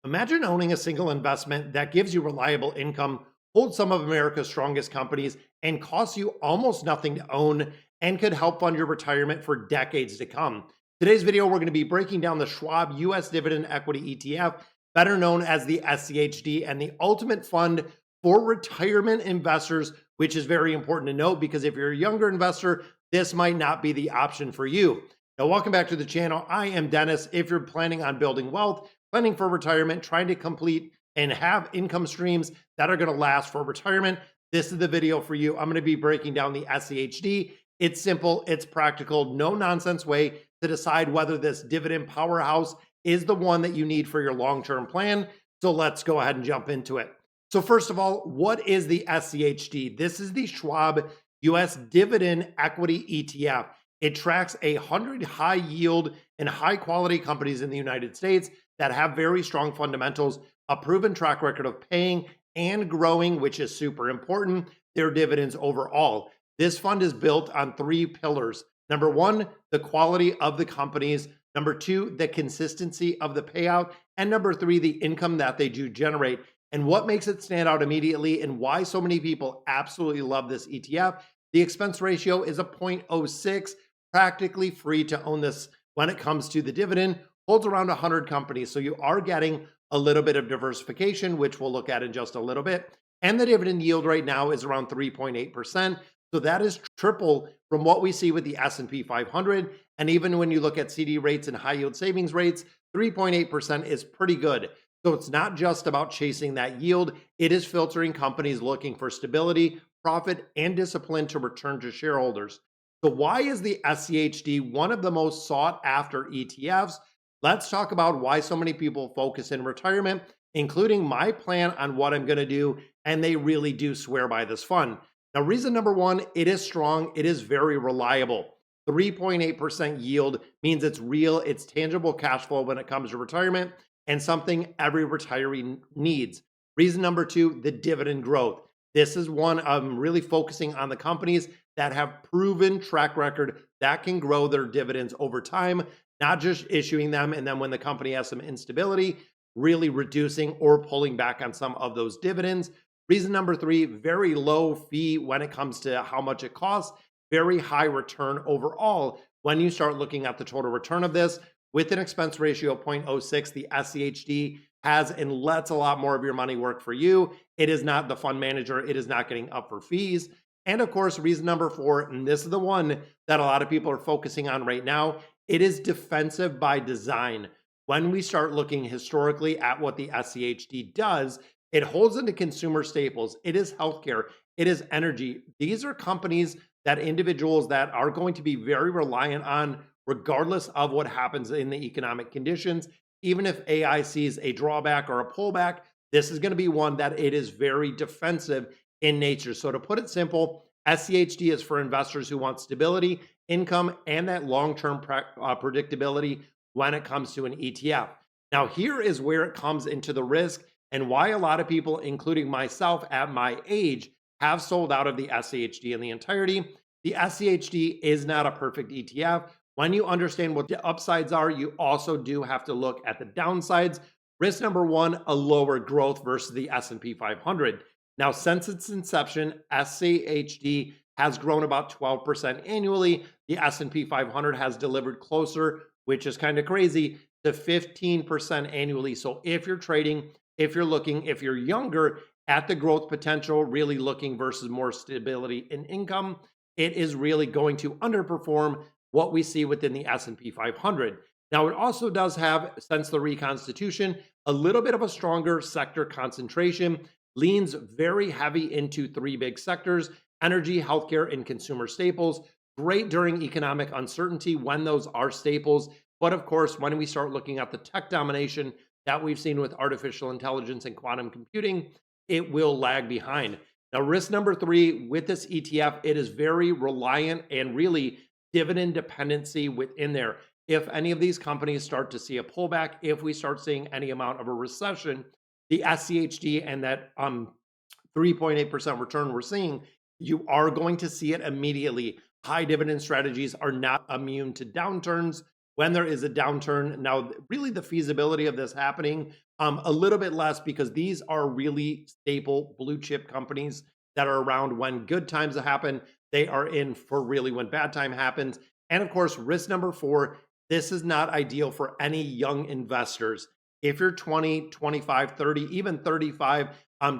Imagine owning a single investment that gives you reliable income, holds some of America's strongest companies, and costs you almost nothing to own and could help fund your retirement for decades to come. Today's video, we're going to be breaking down the Schwab U.S. Dividend Equity ETF, better known as the SCHD, and the ultimate fund for retirement investors, which is very important to note because if you're a younger investor, this might not be the option for you. Now, welcome back to the channel. I am Dennis. If you're planning on building wealth, planning for retirement, trying to complete and have income streams that are going to last for retirement, this is the video for you. I'm going to be breaking down the SCHD. It's simple, it's practical, no nonsense way to decide whether this dividend powerhouse is the one that you need for your long-term plan. So let's go ahead and jump into it. So first of all, what is the SCHD? This is the Schwab U.S. Dividend Equity ETF. It tracks 100 high yield and high quality companies in the United States that have very strong fundamentals, a proven track record of paying and growing, which is super important, their dividends overall. This fund is built on three pillars. Number one, the quality of the companies. Number two, the consistency of the payout. And number three, the income that they do generate. And what makes it stand out immediately and why so many people absolutely love this ETF, the expense ratio is a 0.06, practically free to own this when it comes to the dividend, holds around 100 companies. So you are getting a little bit of diversification, which we'll look at in just a little bit. And the dividend yield right now is around 3.8%. So that is triple from what we see with the S&P 500. And even when you look at CD rates and high yield savings rates, 3.8% is pretty good. So it's not just about chasing that yield. It is filtering companies looking for stability, profit, and discipline to return to shareholders. So why is the SCHD one of the most sought after ETFs? Let's talk about why so many people focus in retirement, including my plan on what I'm going to do. And they really do swear by this fund. Now, reason number one, it is strong. It is very reliable. 3.8% yield means it's real. It's tangible cash flow when it comes to retirement and something every retiree needs. Reason number two, the dividend growth. This is one I'm really focusing on the companies that have proven track record that can grow their dividends over time, not just issuing them and then when the company has some instability, really reducing or pulling back on some of those dividends. Reason number three, very low fee when it comes to how much it costs, very high return overall. When you start looking at the total return of this, with an expense ratio of 0.06, the SCHD has and lets a lot more of your money work for you. It is not the fund manager. It is not getting up for fees. And of course, reason number four, and this is the one that a lot of people are focusing on right now, it is defensive by design. When we start looking historically at what the SCHD does, it holds into consumer staples. It is healthcare. It is energy. These are companies that individuals that are going to be very reliant on regardless of what happens in the economic conditions. Even if AI sees a drawback or a pullback, this is going to be one that it is very defensive in nature. So to put it simple, SCHD is for investors who want stability, income, and that long-term predictability when it comes to an ETF. Now, here is where it comes into the risk and why a lot of people, including myself at my age, have sold out of the SCHD in the entirety. The SCHD is not a perfect ETF. When you understand what the upsides are, you also do have to look at the downsides. Risk number one, a lower growth versus the S&P 500. Now, since its inception, SCHD has grown about 12% annually. The S&P 500 has delivered closer, which is kind of crazy, to 15% annually. So if you're trading, if you're looking, if you're younger at the growth potential, really looking versus more stability in income, it is really going to underperform what we see within the S&P 500. Now, it also does have, since the reconstitution, a little bit of a stronger sector concentration, leans very heavy into three big sectors: energy, healthcare, and consumer staples. Great during economic uncertainty when those are staples. But of course, when we start looking at the tech domination that we've seen with artificial intelligence and quantum computing, it will lag behind. Now, risk number three with this ETF, it is very reliant and really dividend dependency within there. If any of these companies start to see a pullback, if we start seeing any amount of a recession, the SCHD and that 3.8% return we're seeing, you are going to see it immediately. High dividend strategies are not immune to downturns. when there is a downturn. Now, really, the feasibility of this happening a little bit less because these are really staple blue chip companies that are around when good times happen. They are in for really when bad time happens. And of course, risk number four, this is not ideal for any young investors. If you're 20, 25, 30, even 35,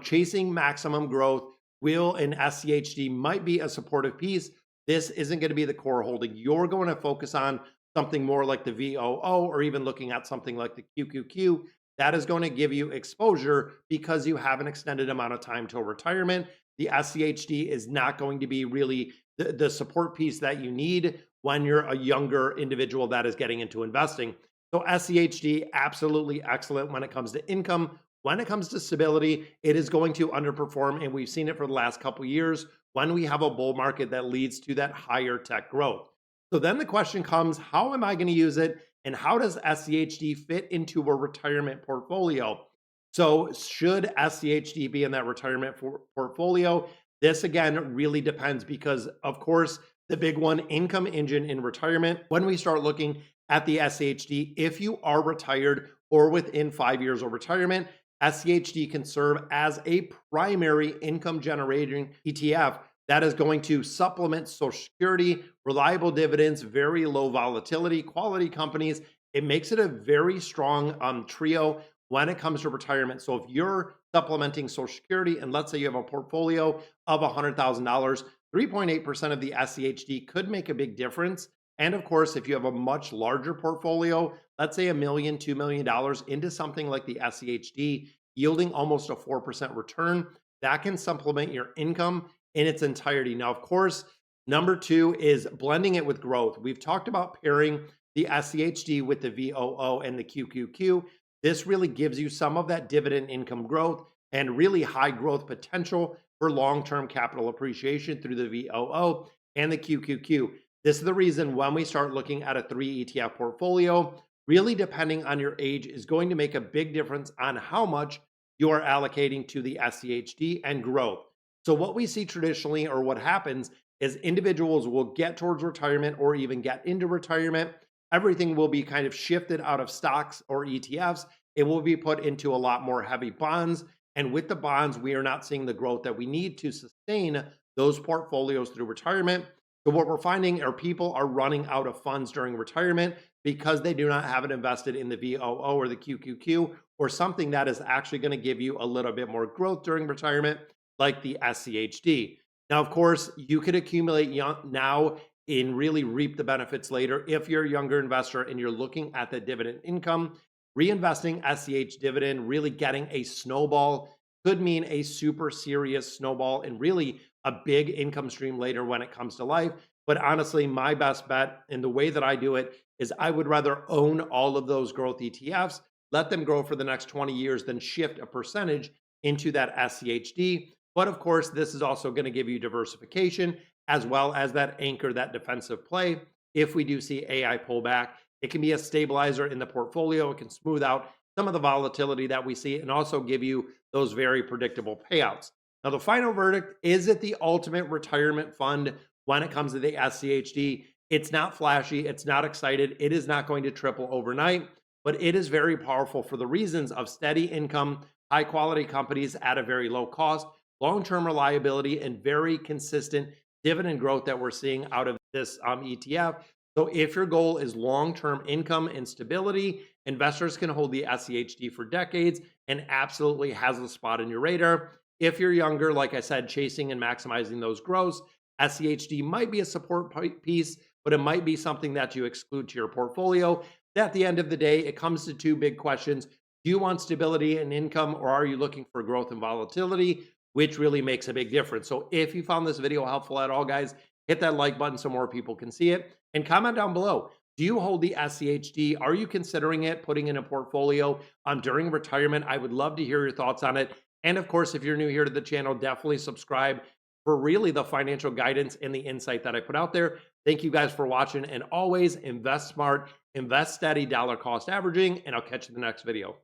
chasing maximum growth, will and SCHD might be a supportive piece. This isn't going to be the core holding. You're going to focus on something more like the VOO or even looking at something like the QQQ. That is going to give you exposure because you have an extended amount of time till retirement. The SCHD is not going to be really the support piece that you need when you're a younger individual that is getting into investing. So SCHD, absolutely excellent when it comes to income. When it comes to stability, it is going to underperform, and we've seen it for the last couple of years when we have a bull market that leads to that higher tech growth. So then the question comes, how am I going to use it, and how does SCHD fit into a retirement portfolio? So should SCHD be in that retirement portfolio? This again really depends because, of course, the big one, income engine in retirement. When we start looking at the SCHD, if you are retired or within 5 years of retirement, SCHD can serve as a primary income generating ETF that is going to supplement Social Security, reliable dividends, very low volatility, quality companies. It makes it a very strong trio when it comes to retirement. So if you're supplementing Social Security and let's say you have a portfolio of $100,000, 3.8% of the SCHD could make a big difference. And of course, if you have a much larger portfolio, let's say $1 million, $2 million into something like the SCHD, yielding almost a 4% return, that can supplement your income in its entirety. Now, of course, number two is blending it with growth. We've talked about pairing the SCHD with the VOO and the QQQ. This really gives you some of that dividend income growth and really high growth potential for long-term capital appreciation through the VOO and the QQQ. This is the reason when we start looking at a 3 ETF portfolio, really depending on your age is going to make a big difference on how much you are allocating to the SCHD and growth. So what we see traditionally, or what happens, is individuals will get towards retirement or even get into retirement. Everything will be kind of shifted out of stocks or ETFs. It will be put into a lot more heavy bonds. And with the bonds, we are not seeing the growth that we need to sustain those portfolios through retirement. So what we're finding are people are running out of funds during retirement because they do not have it invested in the VOO or the QQQ or something that is actually going to give you a little bit more growth during retirement, like the SCHD. Now, of course, you could accumulate now and really reap the benefits later. If you're a younger investor and you're looking at the dividend income, reinvesting SCH dividend, really getting a snowball could mean a super serious snowball and really a big income stream later when it comes to life. But honestly, my best bet and the way that I do it is I would rather own all of those growth ETFs, let them grow for the next 20 years, than shift a percentage into that SCHD. But of course, this is also going to give you diversification as well as that anchor, that defensive play. If we do see AI pullback, it can be a stabilizer in the portfolio. It can smooth out some of the volatility that we see and also give you those very predictable payouts. Now, the final verdict, is it the ultimate retirement fund when it comes to the SCHD? It's not flashy. It's not excited. It is not going to triple overnight, but it is very powerful for the reasons of steady income, high quality companies at a very low cost, long-term reliability, and very consistent dividend growth that we're seeing out of this ETF. So if your goal is long-term income and stability, investors can hold the SCHD for decades and absolutely has a spot in your radar. If you're younger, like I said, chasing and maximizing those growths, SCHD might be a support piece, but it might be something that you exclude to your portfolio. At the end of the day, it comes to two big questions. Do you want stability and income, or are you looking for growth and volatility, which really makes a big difference? So if you found this video helpful at all, guys, hit that like button so more people can see it, and comment down below. Do you hold the SCHD? Are you considering it, putting in a portfolio during retirement? I would love to hear your thoughts on it. And of course, if you're new here to the channel, definitely subscribe for really the financial guidance and the insight that I put out there. Thank you guys for watching, and always invest smart, invest steady, dollar cost averaging, and I'll catch you in the next video.